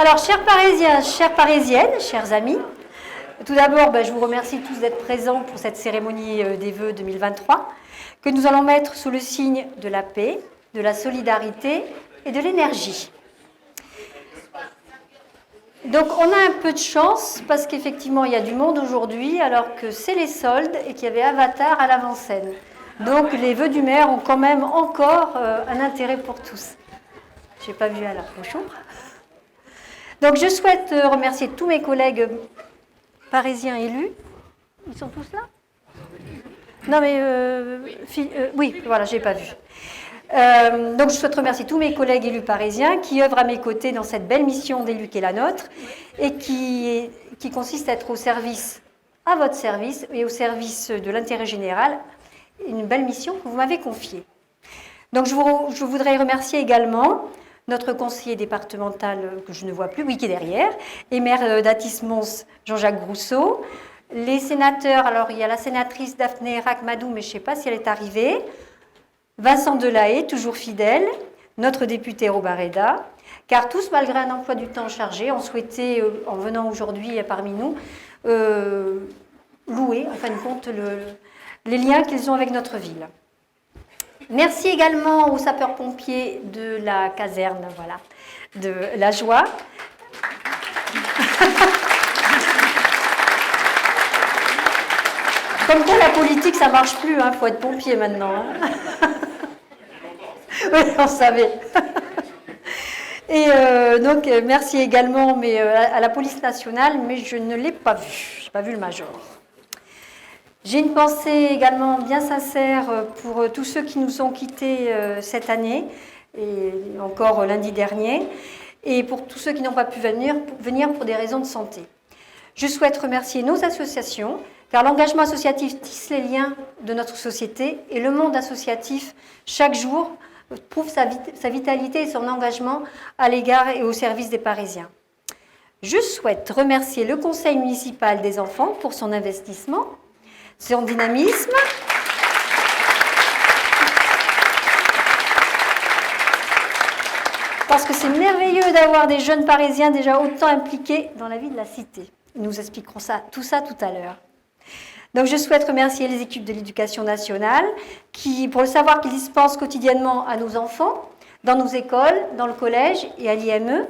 Alors, chers Parisiens, chères Parisiennes, chers amis, tout d'abord, je vous remercie tous d'être présents pour cette cérémonie des vœux 2023, que nous allons mettre sous le signe de la paix, de la solidarité et de l'énergie. Donc, on a un peu de chance, parce qu'effectivement, il y a du monde aujourd'hui, alors que c'est les soldes et qu'il y avait Avatar à l'avant-scène. Donc, les vœux du maire ont quand même encore un intérêt pour tous. Je n'ai pas vu à la bonjour. Donc, je souhaite remercier tous mes collègues parisiens élus. Ils sont tous là? Non, mais... oui, voilà, je n'ai pas vu. Donc, je souhaite remercier tous mes collègues élus parisiens qui œuvrent à mes côtés dans cette belle mission d'élu qui est la nôtre et qui consiste à être au service, à votre service et au service de l'intérêt général. Une belle mission que vous m'avez confiée. Donc, je voudrais remercier également notre conseiller départemental, que je ne vois plus, oui, qui est derrière, et maire d'Athis-Mons, Jean-Jacques Grousseau. Les sénateurs, alors il y a la sénatrice Daphné Rakmadou, mais je ne sais pas si elle est arrivée. Vincent Delahaye, toujours fidèle, notre député Robareda, car tous, malgré un emploi du temps chargé, ont souhaité, en venant aujourd'hui parmi nous, louer, en fin de compte, les liens qu'ils ont avec notre ville. Merci également aux sapeurs-pompiers de la caserne, voilà, de la Joie. Comme quoi la politique, ça ne marche plus, il faut être pompier maintenant. Oui, on savait. Et donc, merci également à la police nationale, mais je ne l'ai pas vu. Je n'ai pas vu le major. J'ai une pensée également bien sincère pour tous ceux qui nous ont quittés cette année, et encore lundi dernier, et pour tous ceux qui n'ont pas pu venir pour des raisons de santé. Je souhaite remercier nos associations, car l'engagement associatif tisse les liens de notre société, et le monde associatif, chaque jour, prouve sa vitalité et son engagement à l'égard et au service des Parisiens. Je souhaite remercier le Conseil municipal des enfants pour son investissement, son dynamisme. Parce que c'est merveilleux d'avoir des jeunes Parisiens déjà autant impliqués dans la vie de la cité. Nous expliquerons tout ça tout à l'heure. Donc je souhaite remercier les équipes de l'Éducation nationale pour le savoir qu'ils dispensent quotidiennement à nos enfants, dans nos écoles, dans le collège et à l'IME.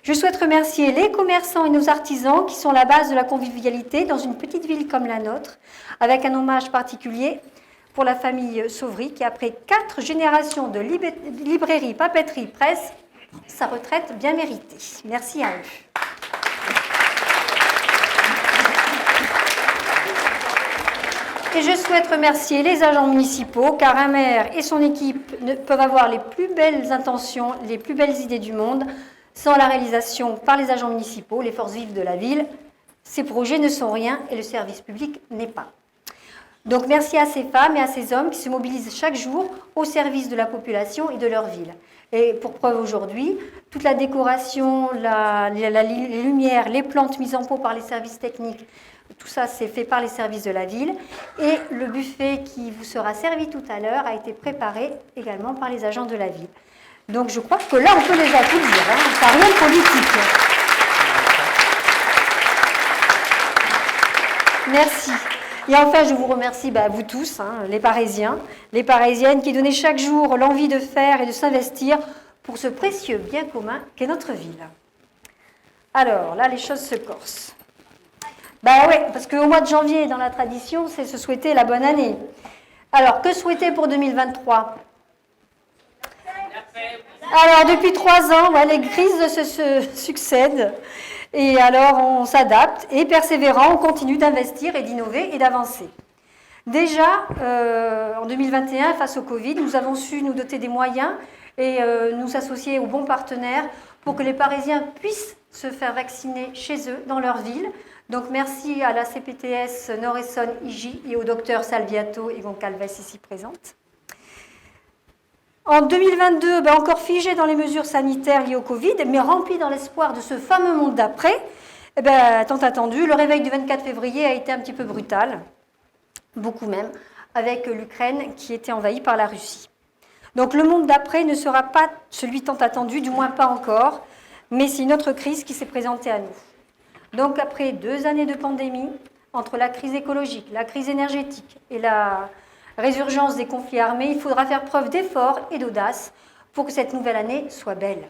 Je souhaite remercier les commerçants et nos artisans qui sont la base de la convivialité dans une petite ville comme la nôtre, avec un hommage particulier pour la famille Sauvry qui, après 4 générations de librairie, papeterie, presse, sa retraite bien méritée. Merci à eux. Et je souhaite remercier les agents municipaux, car un maire et son équipe peuvent avoir les plus belles intentions, les plus belles idées du monde. Sans la réalisation par les agents municipaux, les forces vives de la ville, ces projets ne sont rien et le service public n'est pas. Donc merci à ces femmes et à ces hommes qui se mobilisent chaque jour au service de la population et de leur ville. Et pour preuve aujourd'hui, toute la décoration, les lumières, les plantes mises en pot par les services techniques, tout ça c'est fait par les services de la ville. Et le buffet qui vous sera servi tout à l'heure a été préparé également par les agents de la ville. Donc je crois que là, on peut les applaudir, ça n'a rien de politique. Merci. Et enfin, je vous remercie, vous tous, les Parisiens, les Parisiennes, qui donnez chaque jour l'envie de faire et de s'investir pour ce précieux bien commun qu'est notre ville. Alors, là, les choses se corsent. Oui, parce qu'au mois de janvier, dans la tradition, c'est se souhaiter la bonne année. Alors, que souhaiter pour 2023 ? Alors, depuis 3 ans, les crises se succèdent. Et alors, on s'adapte et persévérant, on continue d'investir et d'innover et d'avancer. Déjà, en 2021, face au Covid, nous avons su nous doter des moyens et nous associer aux bons partenaires pour que les Parisiens puissent se faire vacciner chez eux, dans leur ville. Donc, merci à la CPTS Nord-Essonne IJ et au docteur Salviato et Goncalves ici présentes. En 2022, encore figé dans les mesures sanitaires liées au Covid, mais rempli dans l'espoir de ce fameux monde d'après, tant attendu, le réveil du 24 février a été un petit peu brutal, beaucoup même, avec l'Ukraine qui était envahie par la Russie. Donc le monde d'après ne sera pas celui tant attendu, du moins pas encore, mais c'est une autre crise qui s'est présentée à nous. Donc après 2 années de pandémie, entre la crise écologique, la crise énergétique et la résurgence des conflits armés, il faudra faire preuve d'effort et d'audace pour que cette nouvelle année soit belle.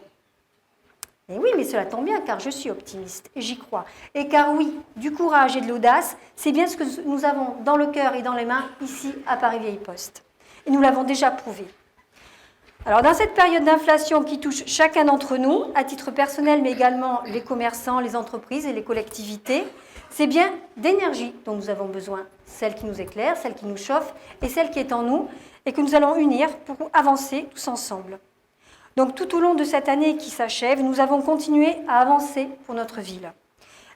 Et oui, mais cela tombe bien, car je suis optimiste, et j'y crois. Et car oui, du courage et de l'audace, c'est bien ce que nous avons dans le cœur et dans les mains, ici, à Paris-Vieille-Poste. Et nous l'avons déjà prouvé. Alors, dans cette période d'inflation qui touche chacun d'entre nous, à titre personnel, mais également les commerçants, les entreprises et les collectivités, c'est bien d'énergie dont nous avons besoin, celle qui nous éclaire, celle qui nous chauffe et celle qui est en nous, et que nous allons unir pour avancer tous ensemble. Donc tout au long de cette année qui s'achève, nous avons continué à avancer pour notre ville.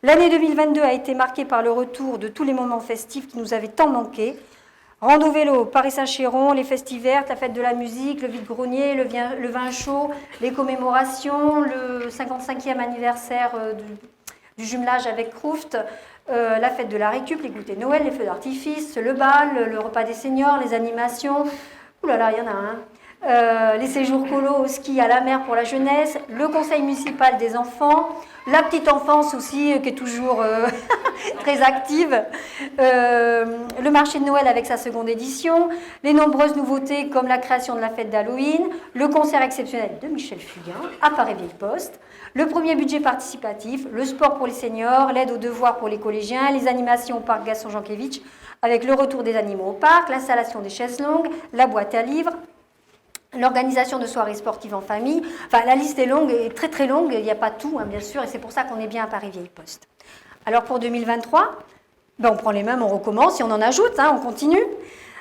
L'année 2022 a été marquée par le retour de tous les moments festifs qui nous avaient tant manqué. Rando vélo, Paris-Saint-Chéron, les festivertes, la fête de la musique, le vide-grenier, le vin chaud, les commémorations, le 55e anniversaire du jumelage avec Croust, la fête de la récup, les goûters de Noël, les feux d'artifice, le bal, le repas des seniors, les animations. Ouh là là, il y en a un. Les séjours colo au ski à la mer pour la jeunesse, le conseil municipal des enfants, la petite enfance aussi qui est toujours très active, le marché de Noël avec sa seconde édition, les nombreuses nouveautés comme la création de la fête d'Halloween, le concert exceptionnel de Michel Fugain à Paris-Vieille-Poste, le premier budget participatif, le sport pour les seniors, l'aide aux devoirs pour les collégiens, les animations au parc Gaston-Jankévitch avec le retour des animaux au parc, l'installation des chaises longues, la boîte à livres, l'organisation de soirées sportives en famille. Enfin, la liste est longue et très très longue, il n'y a pas tout, hein, bien sûr, et c'est pour ça qu'on est bien à Paris-Vieille-Poste. Alors pour 2023, on prend les mêmes, on recommence et on en ajoute, hein, on continue.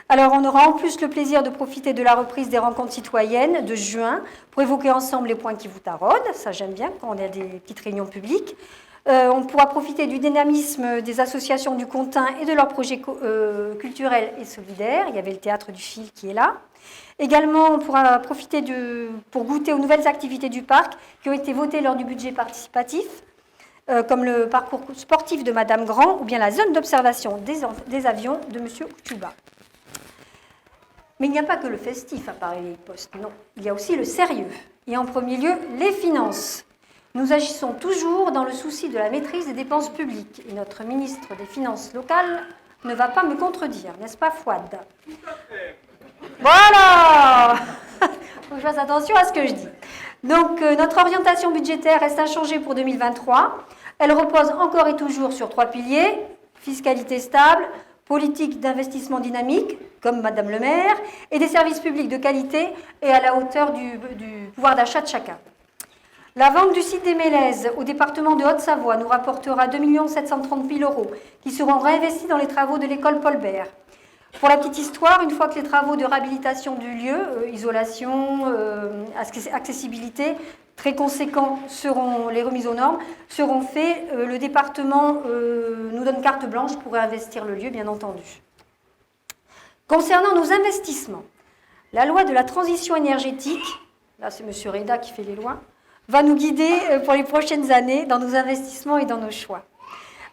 Alors on aura en plus le plaisir de profiter de la reprise des rencontres citoyennes de juin pour évoquer ensemble les points qui vous taraudent, ça j'aime bien quand on a des petites réunions publiques. On pourra profiter du dynamisme des associations du Contint et de leurs projets culturels et solidaires. Il y avait le théâtre du Fil qui est là. Également, on pourra profiter pour goûter aux nouvelles activités du parc qui ont été votées lors du budget participatif, comme le parcours sportif de Madame Grand ou bien la zone d'observation des avions de Monsieur Kouchouba. Mais il n'y a pas que le festif à Paris-Vieille-Poste, non. Il y a aussi le sérieux. Et en premier lieu, les finances. Nous agissons toujours dans le souci de la maîtrise des dépenses publiques. Et notre ministre des Finances locales ne va pas me contredire, n'est-ce pas, Fouad ? Tout à fait. Voilà. Il faut que je fasse attention à ce que je dis. Donc, notre orientation budgétaire reste inchangée pour 2023. Elle repose encore et toujours sur 3 piliers, fiscalité stable, politique d'investissement dynamique, comme Madame le maire, et des services publics de qualité et à la hauteur du pouvoir d'achat de chacun. La vente du site des Mélèzes au département de Haute-Savoie nous rapportera 2 730 000 € qui seront réinvestis dans les travaux de l'école Paul Bert. Pour la petite histoire, une fois que les travaux de réhabilitation du lieu, isolation, accessibilité, très conséquents, les remises aux normes, seront faits, le département nous donne carte blanche pour réinvestir le lieu, bien entendu. Concernant nos investissements, la loi de la transition énergétique, là c'est M. Reda qui fait les lois, va nous guider pour les prochaines années dans nos investissements et dans nos choix.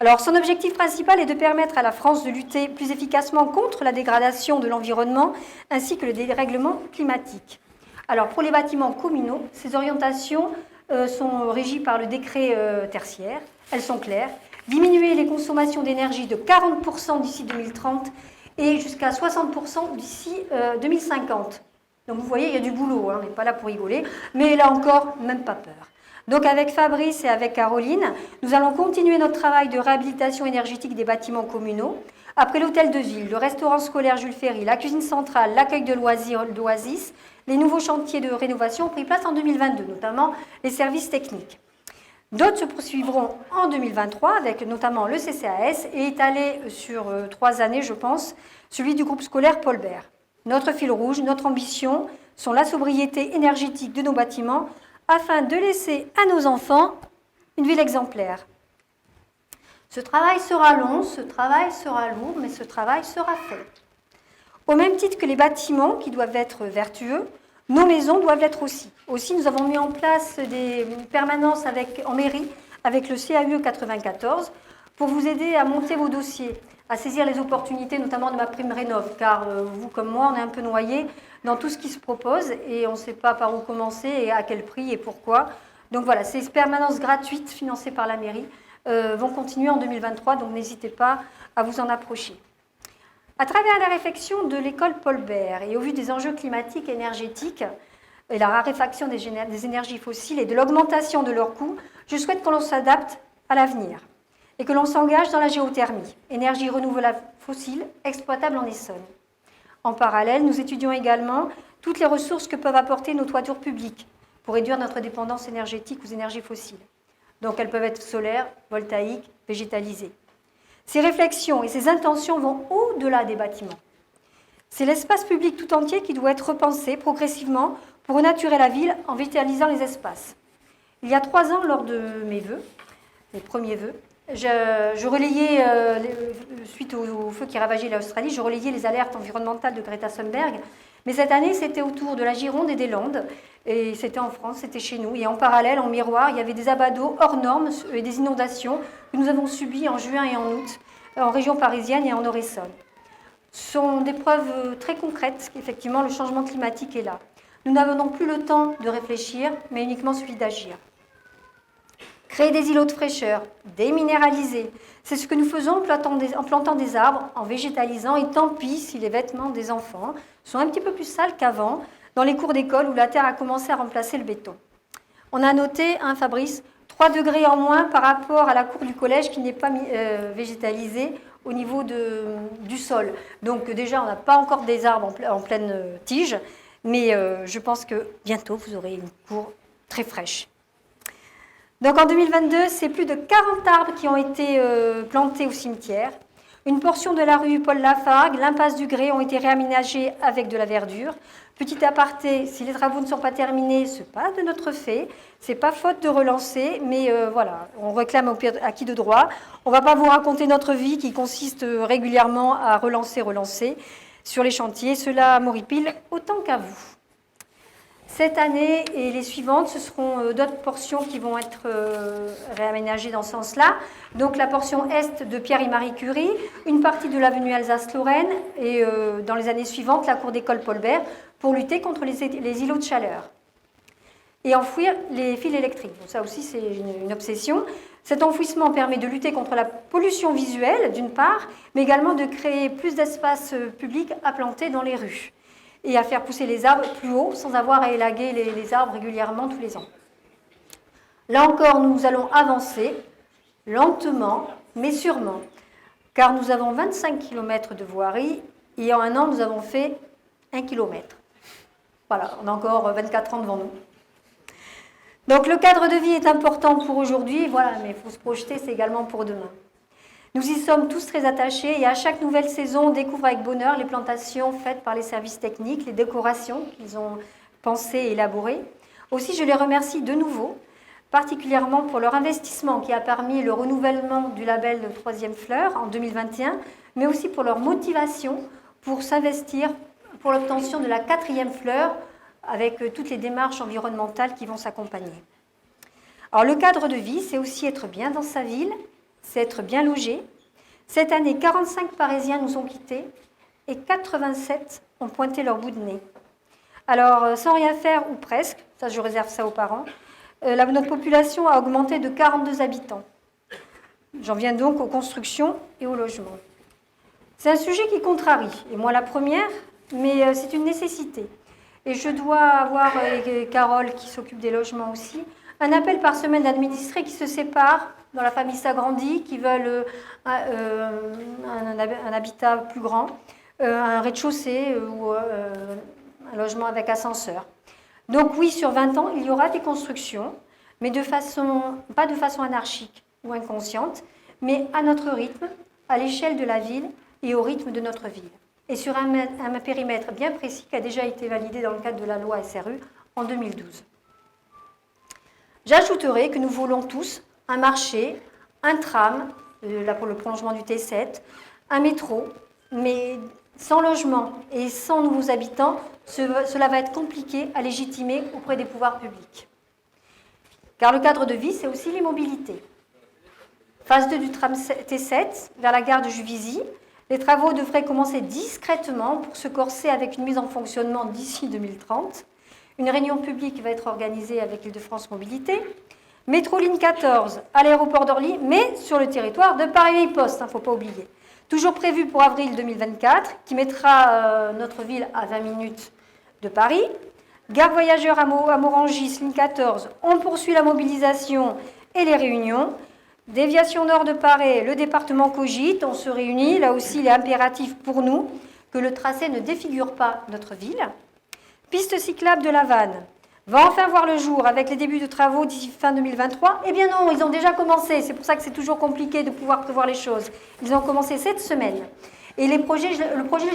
Alors, son objectif principal est de permettre à la France de lutter plus efficacement contre la dégradation de l'environnement ainsi que le dérèglement climatique. Alors, pour les bâtiments communaux, ces orientations sont régies par le décret tertiaire. Elles sont claires. Diminuer les consommations d'énergie de 40% d'ici 2030 et jusqu'à 60% d'ici 2050. Donc, vous voyez, il y a du boulot, hein, on n'est pas là pour rigoler. Mais là encore, même pas peur. Donc avec Fabrice et avec Caroline, nous allons continuer notre travail de réhabilitation énergétique des bâtiments communaux. Après l'hôtel de ville, le restaurant scolaire Jules Ferry, la cuisine centrale, l'accueil de loisirs d'Oasis, les nouveaux chantiers de rénovation ont pris place en 2022, notamment les services techniques. D'autres se poursuivront en 2023 avec notamment le CCAS et étalé sur 3 années, je pense, celui du groupe scolaire Paul Bert. Notre fil rouge, notre ambition sont la sobriété énergétique de nos bâtiments afin de laisser à nos enfants une ville exemplaire. Ce travail sera long, ce travail sera lourd, mais ce travail sera fait. Au même titre que les bâtiments qui doivent être vertueux, nos maisons doivent l'être aussi. Aussi, nous avons mis en place des permanences en mairie avec le CAUE 94 pour vous aider à monter vos dossiers, à saisir les opportunités, notamment de ma prime rénov', car vous comme moi, on est un peu noyés dans tout ce qui se propose et on ne sait pas par où commencer et à quel prix et pourquoi. Donc voilà, ces permanences gratuites financées par la mairie vont continuer en 2023, donc n'hésitez pas à vous en approcher. À travers la réflexion de l'école Paul Bert et au vu des enjeux climatiques et énergétiques et la raréfaction des énergies fossiles et de l'augmentation de leurs coûts, je souhaite que l'on s'adapte à l'avenir et que l'on s'engage dans la géothermie, énergie renouvelable fossile exploitable en Essonne. En parallèle, nous étudions également toutes les ressources que peuvent apporter nos toitures publiques pour réduire notre dépendance énergétique aux énergies fossiles. Donc elles peuvent être solaires, voltaïques, végétalisées. Ces réflexions et ces intentions vont au-delà des bâtiments. C'est l'espace public tout entier qui doit être repensé progressivement pour renaturer la ville en vitalisant les espaces. Il y a 3 ans, lors de mes vœux, mes premiers vœux, je relayais, suite au feu qui ravageait l'Australie, je relayais les alertes environnementales de Greta Thunberg. Mais cette année, c'était autour de la Gironde et des Landes. Et c'était en France, c'était chez nous. Et en parallèle, en miroir, il y avait des abat d'eau hors normes et des inondations que nous avons subies en juin et en août, en région parisienne et en Nord-Essonne. Ce sont des preuves très concrètes qu'effectivement le changement climatique est là. Nous n'avons donc plus le temps de réfléchir, mais uniquement celui d'agir. Créer des îlots de fraîcheur, déminéraliser, c'est ce que nous faisons en plantant des arbres, en végétalisant, et tant pis si les vêtements des enfants sont un petit peu plus sales qu'avant, dans les cours d'école où la terre a commencé à remplacer le béton. On a noté, Fabrice, 3 degrés en moins par rapport à la cour du collège qui n'est pas végétalisée au niveau du sol. Donc déjà, on n'a pas encore des arbres en pleine tige, mais je pense que bientôt, vous aurez une cour très fraîche. Donc en 2022, c'est plus de 40 arbres qui ont été plantés au cimetière. Une portion de la rue Paul Lafargue, l'impasse du Grès ont été réaménagées avec de la verdure. Petit aparté, si les travaux ne sont pas terminés, ce n'est pas de notre fait, ce n'est pas faute de relancer, mais voilà, on réclame acquis de droit. On ne va pas vous raconter notre vie qui consiste régulièrement à relancer sur les chantiers. Cela m'horripile autant qu'à vous. Cette année et les suivantes, ce seront d'autres portions qui vont être réaménagées dans ce sens-là. Donc la portion est de Pierre et Marie Curie, une partie de l'avenue Alsace-Lorraine et dans les années suivantes, la cour d'école Paul Bert pour lutter contre les îlots de chaleur et enfouir les fils électriques. Bon, ça aussi, c'est une obsession. Cet enfouissement permet de lutter contre la pollution visuelle, d'une part, mais également de créer plus d'espaces publics à planter dans les rues et à faire pousser les arbres plus haut sans avoir à élaguer les arbres régulièrement tous les ans. Là encore, nous allons avancer lentement, mais sûrement, car nous avons 25 km de voirie et en 1 an, nous avons fait 1 km. Voilà, on a encore 24 ans devant nous. Donc le cadre de vie est important pour aujourd'hui, voilà, mais il faut se projeter, c'est également pour demain. Nous y sommes tous très attachés et à chaque nouvelle saison, on découvre avec bonheur les plantations faites par les services techniques, les décorations qu'ils ont pensées et élaborées. Aussi, je les remercie de nouveau, particulièrement pour leur investissement qui a permis le renouvellement du label de 3e fleur en 2021, mais aussi pour leur motivation pour s'investir pour l'obtention de la 4e fleur avec toutes les démarches environnementales qui vont s'accompagner. Alors le cadre de vie, c'est aussi être bien dans sa ville, c'est être bien logé. Cette année, 45 Parisiens nous ont quittés et 87 ont pointé leur bout de nez. Alors, sans rien faire, ou presque, ça je réserve ça aux parents, notre population a augmenté de 42 habitants. J'en viens donc aux constructions et au logement. C'est un sujet qui contrarie, et moi la première, mais c'est une nécessité. Et je dois avoir, et Carole qui s'occupe des logements aussi, un appel par semaine d'administrés qui se séparent, dans la famille s'agrandit, qui veulent un habitat plus grand, un rez-de-chaussée ou un logement avec ascenseur. Donc oui, sur 20 ans, il y aura des constructions, mais pas de façon anarchique ou inconsciente, mais à notre rythme, à l'échelle de la ville et au rythme de notre ville. Et sur un périmètre bien précis qui a déjà été validé dans le cadre de la loi SRU en 2012. J'ajouterai que nous voulons tous un marché, un tram, là pour le prolongement du T7, un métro, mais sans logement et sans nouveaux habitants, cela va être compliqué à légitimer auprès des pouvoirs publics. Car le cadre de vie, c'est aussi les mobilités. Phase 2 du tram T7 vers la gare de Juvisy, les travaux devraient commencer discrètement pour se corser avec une mise en fonctionnement d'ici 2030. Une réunion publique va être organisée avec l'Île-de-France Mobilité. Métro ligne 14 à l'aéroport d'Orly, mais sur le territoire de Paris-Poste, il ne faut pas oublier. Toujours prévu pour avril 2024, qui mettra notre ville à 20 minutes de Paris. Gare voyageurs à Morangis, ligne 14, on poursuit la mobilisation et les réunions. Déviation nord de Paris, le département cogite, on se réunit. Là aussi, il est impératif pour nous que le tracé ne défigure pas notre ville. Piste cyclable de la Vanne va enfin voir le jour avec les débuts de travaux d'ici fin 2023. Eh bien non, ils ont déjà commencé. C'est pour ça que c'est toujours compliqué de pouvoir prévoir les choses. Ils ont commencé cette semaine. Et le projet,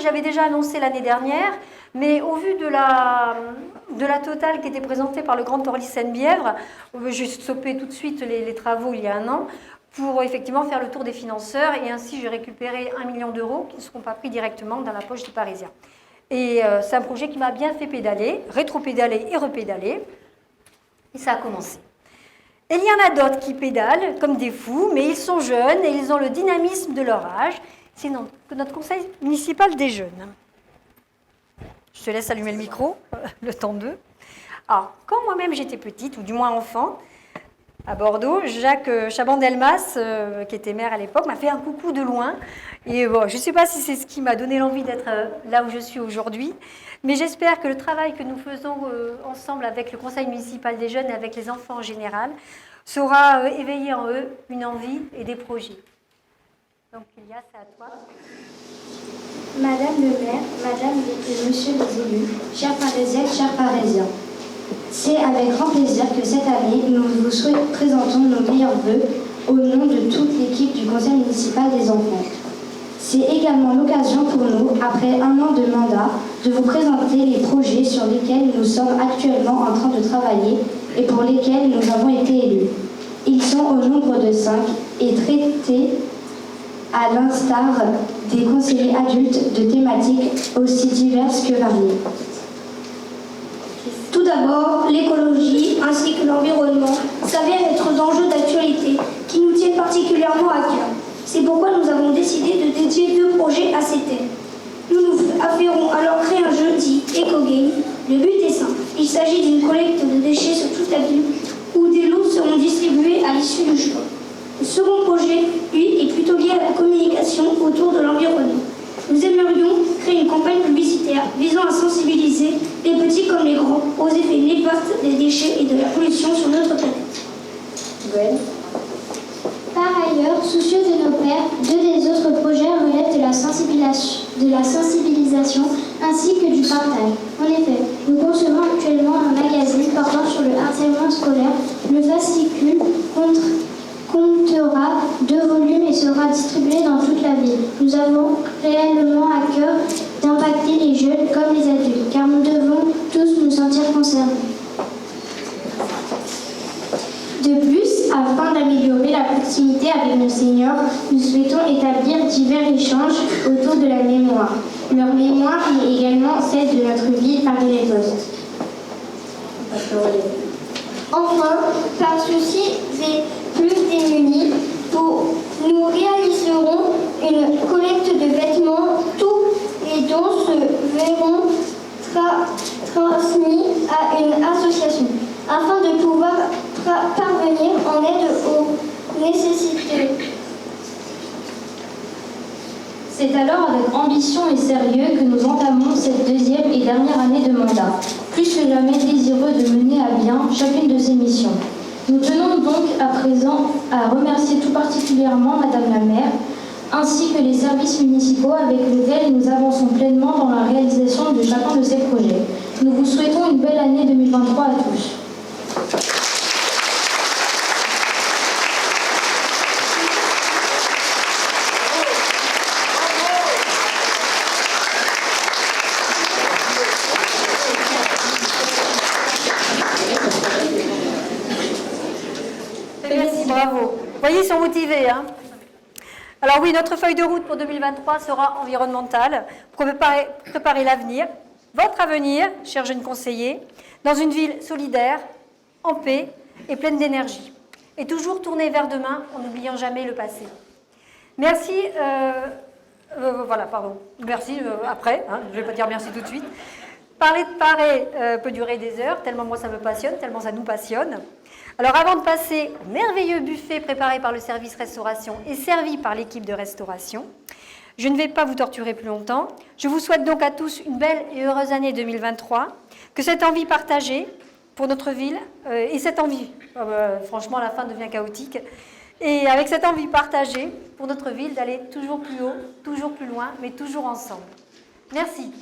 j'avais déjà annoncé l'année dernière, mais au vu de la totale qui était présentée par le Grand Orly Seine-Bièvre, j'ai stoppé tout de suite les travaux il y a un an pour effectivement faire le tour des financeurs et ainsi j'ai récupéré 1 million d'euros qui ne seront pas pris directement dans la poche des Parisiens. Et c'est un projet qui m'a bien fait pédaler, rétro-pédaler et repédaler. Et ça a commencé. Et il y en a d'autres qui pédalent comme des fous, mais ils sont jeunes et ils ont le dynamisme de leur âge. C'est notre conseil municipal des jeunes. Je te laisse allumer le micro, le temps d'eux. Alors, quand moi-même j'étais petite, ou du moins enfant, à Bordeaux, Jacques Chaban-Delmas, qui était maire à l'époque, m'a fait un coucou de loin. Et bon, je ne sais pas si c'est ce qui m'a donné l'envie d'être là où je suis aujourd'hui, mais j'espère que le travail que nous faisons ensemble avec le conseil municipal des jeunes et avec les enfants en général saura éveiller en eux une envie et des projets. Donc, Ilia, c'est à toi. Madame le maire, Madame et Monsieur les élus, chers Parisiennes, chers Parisiens, c'est avec grand plaisir que cette année, nous vous présentons nos meilleurs vœux au nom de toute l'équipe du Conseil municipal des enfants. C'est également l'occasion pour nous, après un an de mandat, de vous présenter les projets sur lesquels nous sommes actuellement en train de travailler et pour lesquels nous avons été élus. Ils sont au nombre de 5 et traités à l'instar des conseillers adultes de thématiques aussi diverses que variées. Tout d'abord, l'écologie ainsi que l'environnement s'avèrent être d'enjeux d'actualité qui nous tiennent particulièrement à cœur. C'est pourquoi nous avons décidé de dédier 2 projets à ces thèmes. Nous avons alors créé un jeu dit EcoGame. Le but est simple. Il s'agit d'une collecte de déchets sur toute la ville où des lots seront distribués à l'issue du choix. Le second projet, lui, est plutôt lié à la communication autour de l'environnement. Nous aimerions créer une campagne publicitaire visant à sensibiliser les petits comme les grands aux effets néfastes des déchets et de la pollution sur notre planète. Gwen. Par ailleurs, soucieux de nos pairs, 2 des autres projets relèvent de la sensibilisation ainsi que du partage. En effet, nous concevons actuellement un magazine portant sur le harcèlement scolaire. Le fascicule comptera 2 volumes et sera distribué dans toute la ville. Nous avons réellement à cœur d'impacter les jeunes comme les adultes, car nous devons tous nous sentir concernés. De plus, afin d'améliorer la proximité avec nos seniors, nous souhaitons établir divers échanges autour de la mémoire. Leur mémoire est également celle de notre ville Paris-les-Postes. Enfin, par souci des plus démunis, nous réaliserons une collecte de vêtements. Tous les dons se verront transmis à une association afin de pouvoir parvenir en aide aux nécessités. C'est alors avec ambition et sérieux que nous entamons cette 2e et dernière année de mandat, plus que jamais désireux de mener à bien chacune de ces missions. Nous tenons donc à présent à remercier tout particulièrement Madame la maire, ainsi que les services municipaux avec lesquels nous avançons pleinement dans la réalisation de chacun de ces projets. Nous vous souhaitons une belle année 2023 à tous. Merci, bravo. Vous voyez, ils sont motivés. Hein. Alors oui, notre feuille de route pour 2023 sera environnementale, pour préparer l'avenir, votre avenir, chers jeunes conseillers, dans une ville solidaire, en paix et pleine d'énergie. Et toujours tournée vers demain, en n'oubliant jamais le passé. Merci, merci après, hein, je ne vais pas dire merci tout de suite. Parler de Paris peut durer des heures, tellement moi ça me passionne, tellement ça nous passionne. Alors avant de passer au merveilleux buffet préparé par le service restauration et servi par l'équipe de restauration, je ne vais pas vous torturer plus longtemps. Je vous souhaite donc à tous une belle et heureuse année 2023, que cette envie partagée pour notre ville, et cette envie, franchement la fin devient chaotique, et avec cette envie partagée pour notre ville d'aller toujours plus haut, toujours plus loin, mais toujours ensemble. Merci.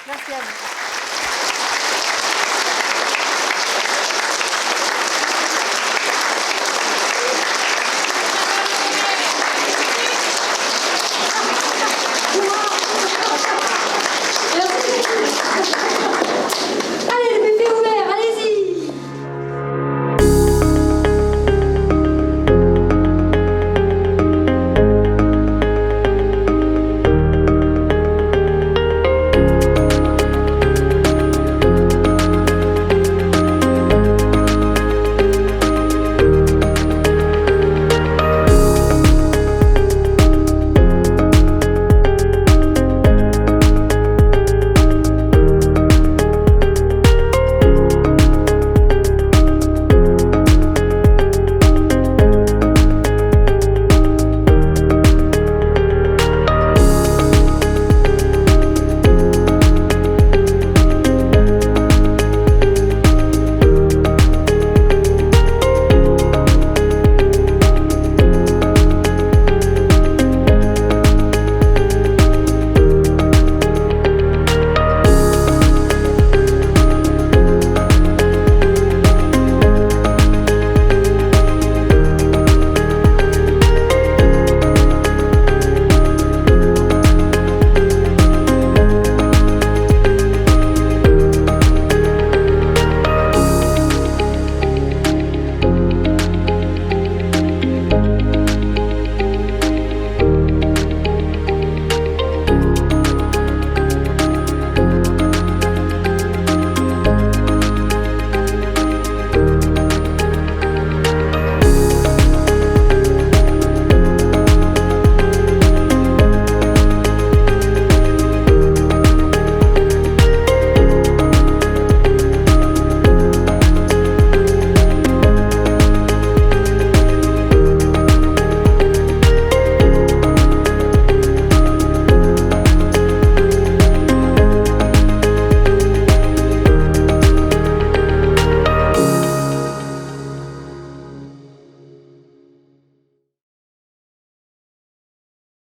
Merci à vous.